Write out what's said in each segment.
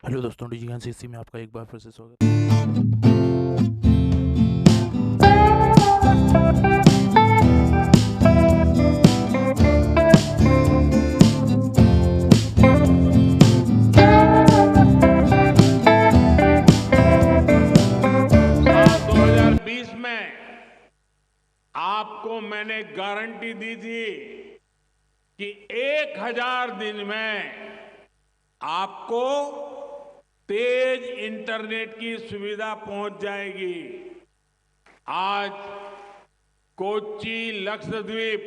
Hello दोस्तों, DGNCC में आपका एक बार फिर से स्वागत है। 2020 में आपको मैंने गारंटी दी थी कि 1000 दिन में आपको तेज इंटरनेट की सुविधा पहुंच जाएगी। आज Kochi Lakshadweep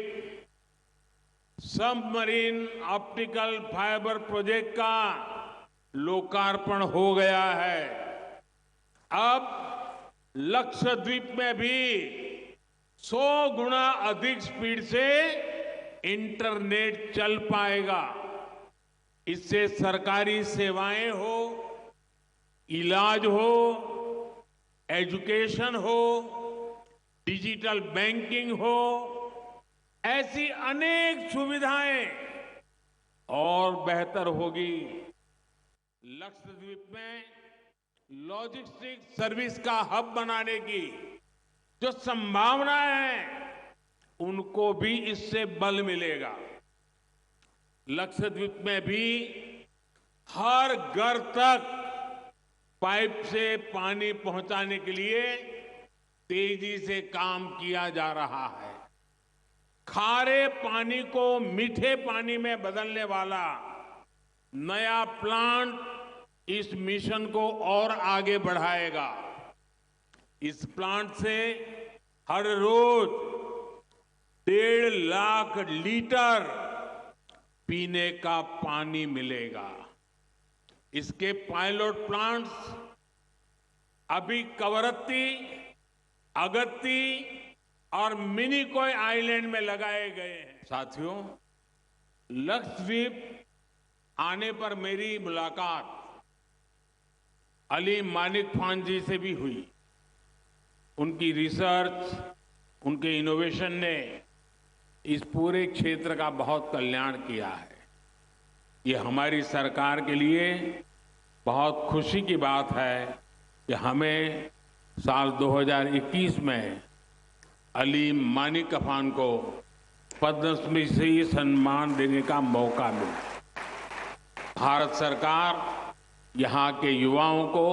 submarine optical fibre project का लोकार्पण हो गया है। अब लक्षद्वीप में भी 100 गुना अधिक स्पीड से इंटरनेट चल पाएगा। इससे सरकारी सेवाएं हो, इलाज हो, एजुकेशन हो, डिजिटल बैंकिंग हो, ऐसी अनेक सुविधाएं और बेहतर होगी। लक्षद्वीप में लॉजिस्टिक सर्विस का हब बनाने की जो संभावनाएं हैं, उनको भी इससे बल मिलेगा। लक्षद्वीप में भी हर घर तक पाइप से पानी पहुंचाने के लिए तेजी से काम किया जा रहा है। खारे पानी को मीठे पानी में बदलने वाला नया प्लांट इस मिशन को और आगे बढ़ाएगा। इस प्लांट से हर रोज 1.5 लाख लीटर पीने का पानी मिलेगा। इसके पायलट प्लांट्स अभी कवरत्ती, अगत्ती और मिनिकॉय आइलैंड में लगाए गए हैं। साथियों, लक्षद्वीप आने पर मेरी मुलाकात अली मानिक खान जी से भी हुई। उनकी रिसर्च, उनके इनोवेशन ने इस पूरे क्षेत्र का बहुत कल्याण किया है। ये हमारी सरकार के लिए बहुत खुशी की बात है कि हमें साल 2021 में अली मानिक खान को पद्मश्री से सम्मान देने का मौका मिला। भारत सरकार यहाँ के युवाओं को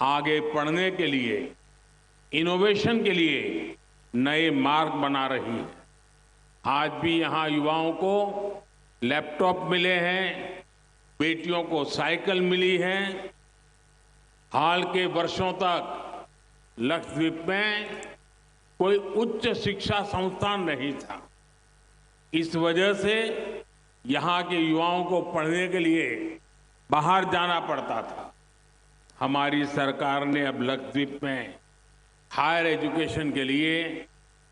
आगे पढ़ने के लिए, इनोवेशन के लिए नए मार्ग बना रही है। आज भी यहाँ युवाओं को लैपटॉप मिले हैं, बेटियों को साइकिल मिली है। हाल के वर्षों तक लक्षद्वीप में कोई उच्च शिक्षा संस्थान नहीं था। इस वजह से यहाँ के युवाओं को पढ़ने के लिए बाहर जाना पड़ता था। हमारी सरकार ने अब लक्षद्वीप में हायर एजुकेशन के लिए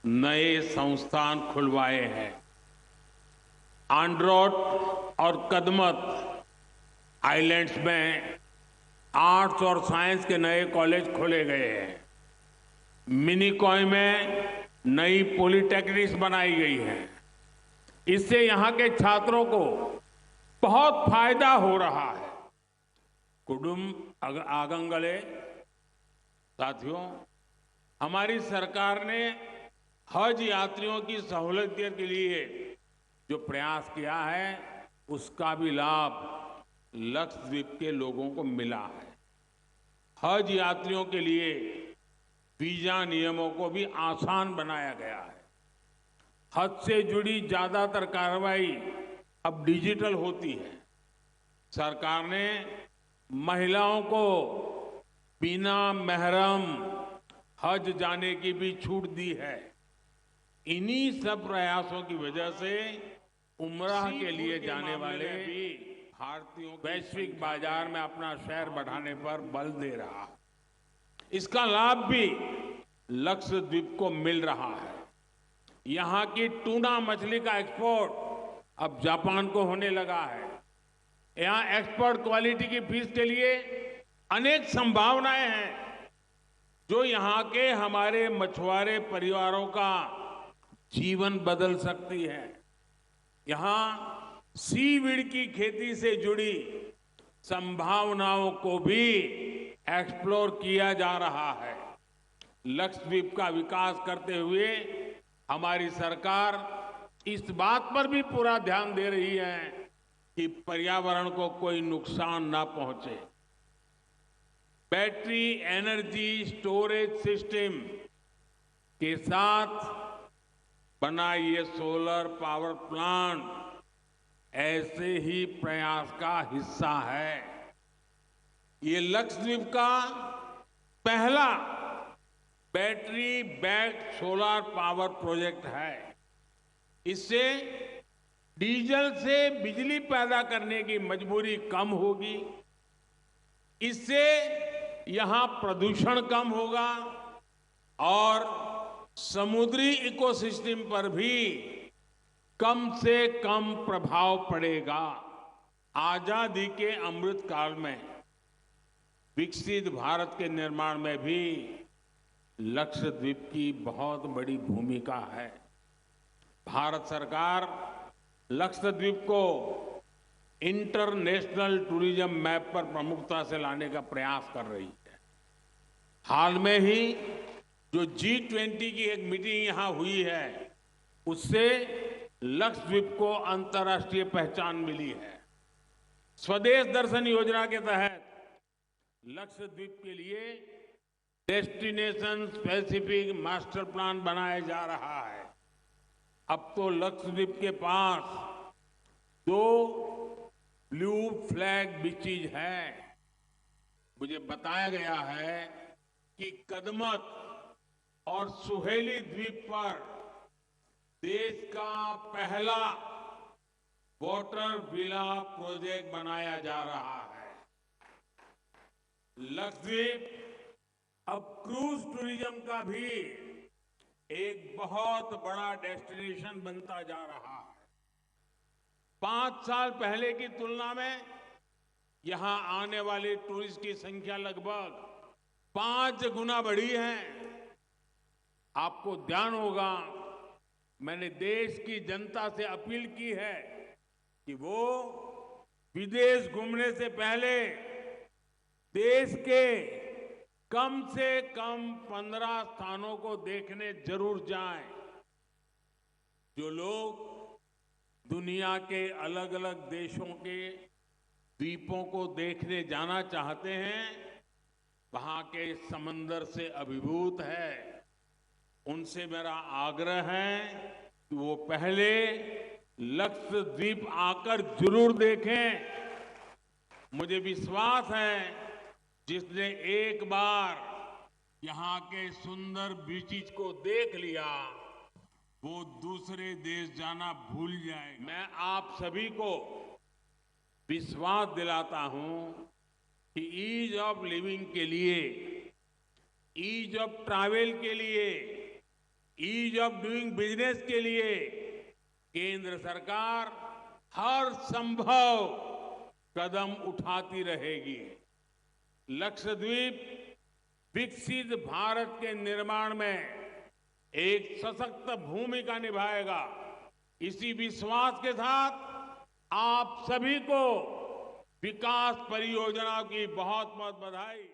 नए संस्थान खुलवाए हैं। आंड्रोट और कदमत आइलैंड्स में आर्ट्स और साइंस के नए कॉलेज खोले गए हैं। मिनिकॉय में नई पॉलिटेक्निक्स बनाई गई हैं। इससे यहाँ के छात्रों को बहुत फायदा हो रहा है। कुडुम आगंगले, साथियों, हमारी सरकार ने हज यात्रियों की सहूलियत के लिए जो प्रयास किया है, उसका भी लाभ लक्षद्वीप के लोगों को मिला है। हज यात्रियों के लिए वीजा नियमों को भी आसान बनाया गया है। हज से जुड़ी ज्यादातर कार्रवाई अब डिजिटल होती है। सरकार ने महिलाओं को बिना महरम हज जाने की भी छूट दी है। इन्हीं सब प्रयासों की वजह से उम्राह के लिए जाने वाले भी भारतीयों वैश्विक बाजार में अपना शेयर बढ़ाने पर बल दे रहा है। इसका लाभ भी लक्षद्वीप को मिल रहा है। यहाँ की टूना मछली का एक्सपोर्ट अब जापान को होने लगा है। यहाँ एक्सपोर्ट क्वालिटी की फिश के लिए अनेक संभावनाएं हैं, जो यहाँ के हमारे मछुआरे परिवारों का जीवन बदल सकती है। यहाँ सीवीड की खेती से जुड़ी संभावनाओं को भी एक्सप्लोर किया जा रहा है। लक्षद्वीप का विकास करते हुए हमारी सरकार इस बात पर भी पूरा ध्यान दे रही है कि पर्यावरण को कोई नुकसान ना पहुंचे। बैटरी एनर्जी स्टोरेज सिस्टम के साथ बना ये सोलर पावर प्लांट ऐसे ही प्रयास का हिस्सा है। ये लक्षद्वीप का पहला battery backed solar power project है। इससे डीजल से बिजली पैदा करने की मजबूरी कम होगी। इससे यहां प्रदूषण कम होगा और समुद्री इकोसिस्टम पर भी कम से कम प्रभाव पड़ेगा। आजादी के अमृत काल में विकसित भारत के निर्माण में भी लक्षद्वीप की बहुत बड़ी भूमिका है। भारत सरकार लक्षद्वीप को इंटरनेशनल टूरिज्म मैप पर प्रमुखता से लाने का प्रयास कर रही है। हाल में ही जो G20 की एक मीटिंग यहां हुई है, उससे लक्षद्वीप को अंतर्राष्ट्रीय पहचान मिली है। स्वदेश दर्शन योजना के तहत लक्षद्वीप के लिए डेस्टिनेशन स्पेसिफिक मास्टर प्लान बनाया जा रहा है। अब तो लक्षद्वीप के पास 2 ब्लू फ्लैग बीचेज हैं। मुझे बताया गया है कि कदमत और सुहेली द्वीप पर देश का पहला वाटर विला प्रोजेक्ट बनाया जा रहा है। लक्षद्वीप अब क्रूज टूरिज्म का भी एक बहुत बड़ा डेस्टिनेशन बनता जा रहा है। 5 साल पहले की तुलना में यहां आने वाले टूरिस्ट की संख्या लगभग 5 गुना बढ़ी है। आपको ध्यान होगा, मैंने देश की जनता से अपील की है कि वो विदेश घूमने से पहले देश के कम से कम 15 स्थानों को देखने जरूर जाएं। जो लोग दुनिया के अलग अलग देशों के द्वीपों को देखने जाना चाहते हैं, वहां के समंदर से अभिभूत है, उनसे मेरा आग्रह है कि वो पहले लक्षद्वीप आकर जरूर देखें। मुझे विश्वास है, जिसने एक बार यहां के सुंदर बीचेज को देख लिया, वो दूसरे देश जाना भूल जाएगा। मैं आप सभी को विश्वास दिलाता हूं कि ईज ऑफ लिविंग के लिए, ईज ऑफ ट्रैवल के लिए, ईज ऑफ डूइंग बिजनेस के लिए केंद्र सरकार हर संभव कदम उठाती रहेगी। लक्षद्वीप विकसित भारत के निर्माण में एक सशक्त भूमिका निभाएगा। इसी विश्वास के साथ आप सभी को विकास परियोजनाओं की बहुत बहुत बधाई।